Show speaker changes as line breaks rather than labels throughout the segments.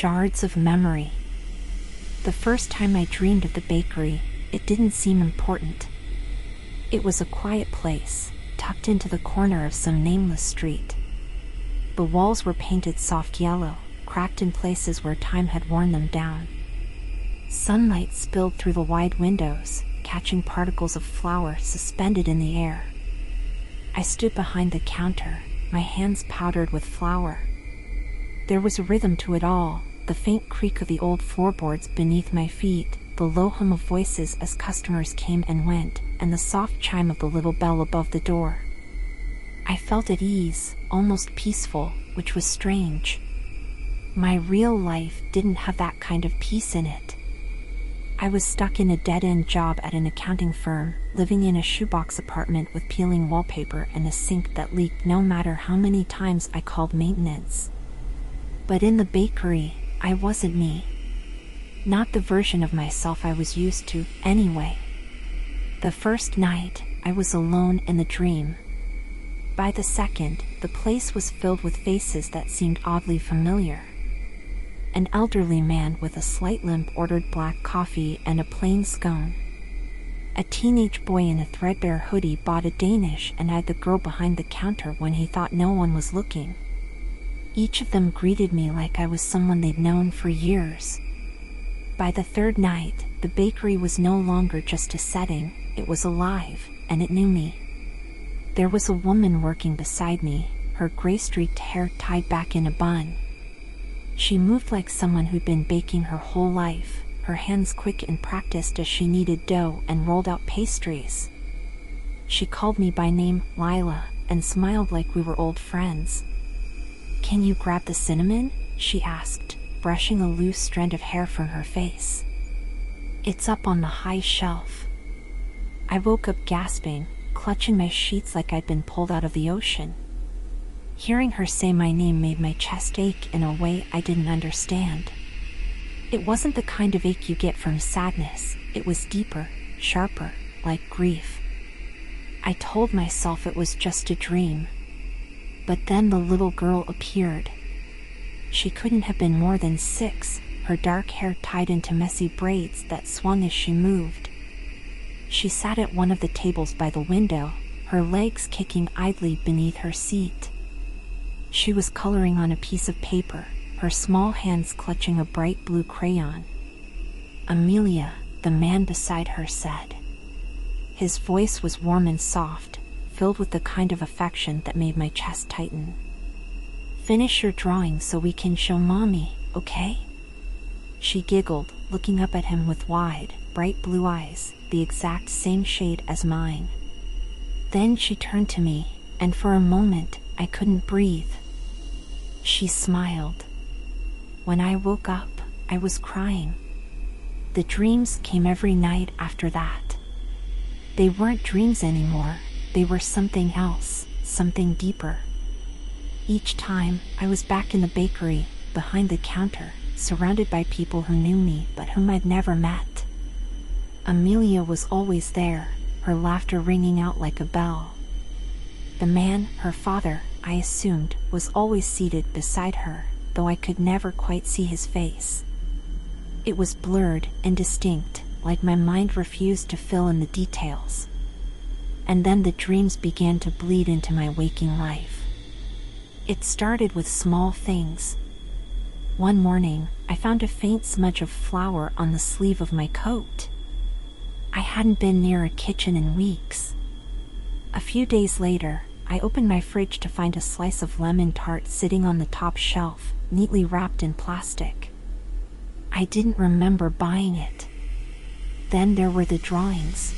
Shards of memory. The first time I dreamed of the bakery, it didn't seem important. It was a quiet place, tucked into the corner of some nameless street. The walls were painted soft yellow, cracked in places where time had worn them down. Sunlight spilled through the wide windows, catching particles of flour suspended in the air. I stood behind the counter, my hands powdered with flour. There was a rhythm to it all, the faint creak of the old floorboards beneath my feet, the low hum of voices as customers came and went, and the soft chime of the little bell above the door. I felt at ease, almost peaceful, which was strange. My real life didn't have that kind of peace in it. I was stuck in a dead-end job at an accounting firm, living in a shoebox apartment with peeling wallpaper and a sink that leaked no matter how many times I called maintenance. But in the bakery, I wasn't me. Not the version of myself I was used to, anyway. The first night, I was alone in the dream. By the second, the place was filled with faces that seemed oddly familiar. An elderly man with a slight limp ordered black coffee and a plain scone. A teenage boy in a threadbare hoodie bought a Danish and eyed the girl behind the counter when he thought no one was looking. Each of them greeted me like I was someone they'd known for years. By the third night, the bakery was no longer just a setting, it was alive, and it knew me. There was a woman working beside me, her gray-streaked hair tied back in a bun. She moved like someone who'd been baking her whole life, her hands quick and practiced as she kneaded dough and rolled out pastries. She called me by name, Lila, and smiled like we were old friends. "Can you grab the cinnamon?" she asked, brushing a loose strand of hair from her face. "It's up on the high shelf." I woke up gasping, clutching my sheets like I'd been pulled out of the ocean. Hearing her say my name made my chest ache in a way I didn't understand. It wasn't the kind of ache you get from sadness, it was deeper, sharper, like grief. I told myself it was just a dream. But then the little girl appeared. She couldn't have been more than 6, her dark hair tied into messy braids that swung as she moved. She sat at one of the tables by the window, her legs kicking idly beneath her seat. She was coloring on a piece of paper, her small hands clutching a bright blue crayon. "Amelia," the man beside her said. His voice was warm and soft, filled with the kind of affection that made my chest tighten. "Finish your drawing so we can show Mommy, okay?" She giggled, looking up at him with wide, bright blue eyes, the exact same shade as mine. Then she turned to me, and for a moment, I couldn't breathe. She smiled. When I woke up, I was crying. The dreams came every night after that. They weren't dreams anymore. They were something else, something deeper. Each time, I was back in the bakery, behind the counter, surrounded by people who knew me but whom I'd never met. Amelia was always there, her laughter ringing out like a bell. The man, her father, I assumed, was always seated beside her, though I could never quite see his face. It was blurred, indistinct, like my mind refused to fill in the details. And then the dreams began to bleed into my waking life. It started with small things. One morning, I found a faint smudge of flour on the sleeve of my coat. I hadn't been near a kitchen in weeks. A few days later, I opened my fridge to find a slice of lemon tart sitting on the top shelf, neatly wrapped in plastic. I didn't remember buying it. Then there were the drawings.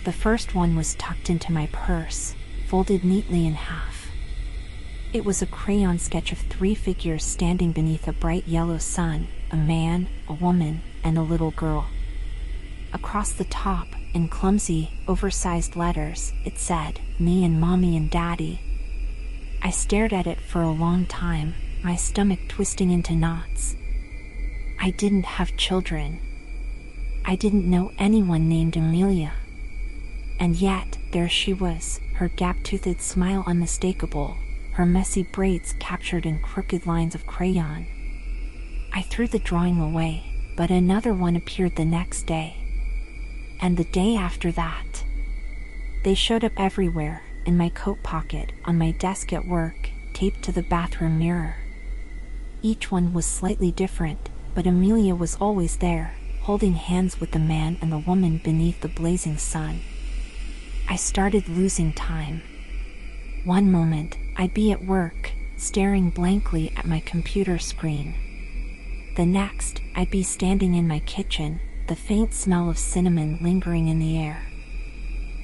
The first one was tucked into my purse, folded neatly in half. It was a crayon sketch of 3 figures standing beneath a bright yellow sun, a man, a woman, and a little girl. Across the top, in clumsy, oversized letters, it said, "Me and Mommy and Daddy." I stared at it for a long time, my stomach twisting into knots. I didn't have children. I didn't know anyone named Amelia. And yet, there she was, her gap-toothed smile unmistakable, her messy braids captured in crooked lines of crayon. I threw the drawing away, but another one appeared the next day. And the day after that. They showed up everywhere, in my coat pocket, on my desk at work, taped to the bathroom mirror. Each one was slightly different, but Amelia was always there, holding hands with the man and the woman beneath the blazing sun. I started losing time. One moment, I'd be at work, staring blankly at my computer screen. The next, I'd be standing in my kitchen, the faint smell of cinnamon lingering in the air.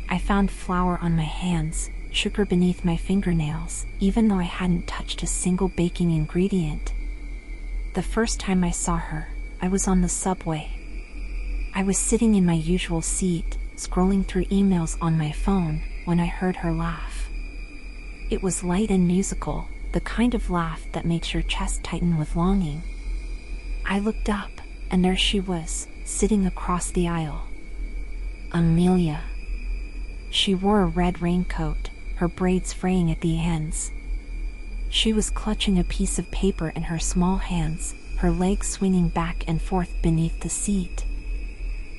I found flour on my hands, sugar beneath my fingernails, even though I hadn't touched a single baking ingredient. The first time I saw her, I was on the subway. I was sitting in my usual seat, scrolling through emails on my phone, when I heard her laugh. It was light and musical, the kind of laugh that makes your chest tighten with longing. I looked up, and there she was, sitting across the aisle. Amelia. She wore a red raincoat, her braids fraying at the ends. She was clutching a piece of paper in her small hands, her legs swinging back and forth beneath the seat.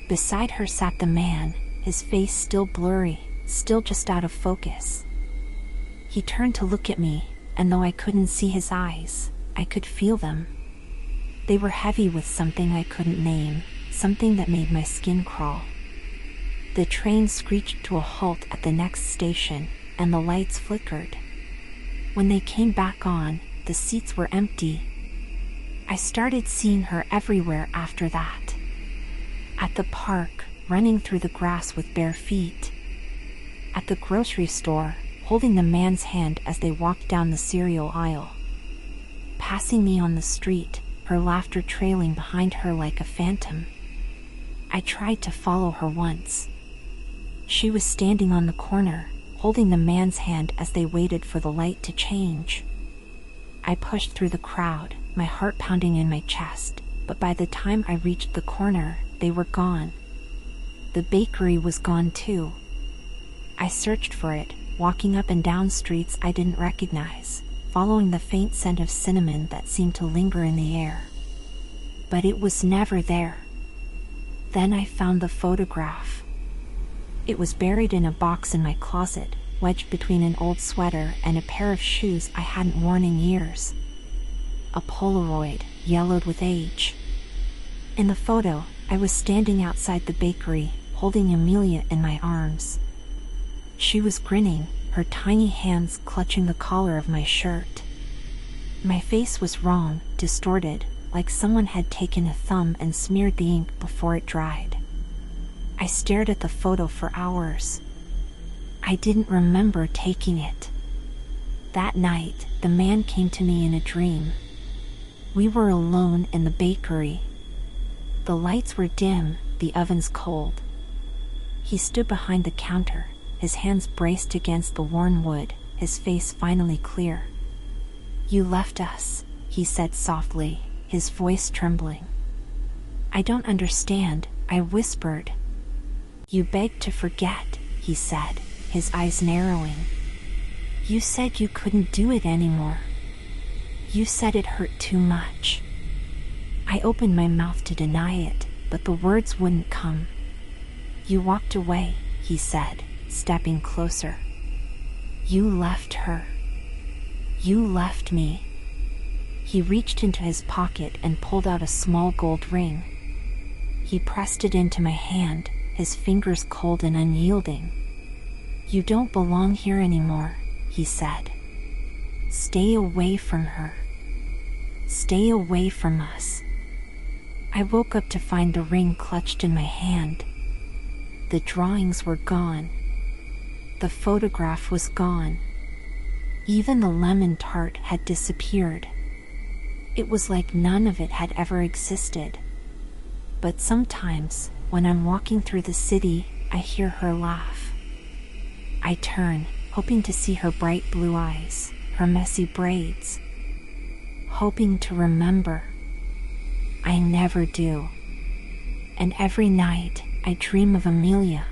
Beside her sat the man, his face still blurry, still just out of focus. He turned to look at me, and though I couldn't see his eyes, I could feel them. They were heavy with something I couldn't name, something that made my skin crawl. The train screeched to a halt at the next station, and the lights flickered. When they came back on, the seats were empty. I started seeing her everywhere after that. At the park, running through the grass with bare feet. At the grocery store, holding the man's hand as they walked down the cereal aisle. Passing me on the street, her laughter trailing behind her like a phantom. I tried to follow her once. She was standing on the corner, holding the man's hand as they waited for the light to change. I pushed through the crowd, my heart pounding in my chest, but by the time I reached the corner, they were gone. The bakery was gone too. I searched for it, walking up and down streets I didn't recognize, following the faint scent of cinnamon that seemed to linger in the air. But it was never there. Then I found the photograph. It was buried in a box in my closet, wedged between an old sweater and a pair of shoes I hadn't worn in years. A Polaroid, yellowed with age. In the photo, I was standing outside the bakery, holding Amelia in my arms. She was grinning, her tiny hands clutching the collar of my shirt. My face was wrong, distorted, like someone had taken a thumb and smeared the ink before it dried. I stared at the photo for hours. I didn't remember taking it. That night, the man came to me in a dream. We were alone in the bakery. The lights were dim, the ovens cold. He stood behind the counter, his hands braced against the worn wood, his face finally clear. "You left us," he said softly, his voice trembling. "I don't understand," I whispered. "You begged to forget," he said, his eyes narrowing. "You said you couldn't do it anymore. You said it hurt too much." I opened my mouth to deny it, but the words wouldn't come. "You walked away," he said, stepping closer. "You left her. You left me." He reached into his pocket and pulled out a small gold ring. He pressed it into my hand, his fingers cold and unyielding. "You don't belong here anymore," he said. "Stay away from her. Stay away from us." I woke up to find the ring clutched in my hand. The drawings were gone. The photograph was gone. Even the lemon tart had disappeared. It was like none of it had ever existed. But sometimes, when I'm walking through the city, I hear her laugh. I turn, hoping to see her bright blue eyes, her messy braids. Hoping to remember. I never do. And every night, I dream of Amelia.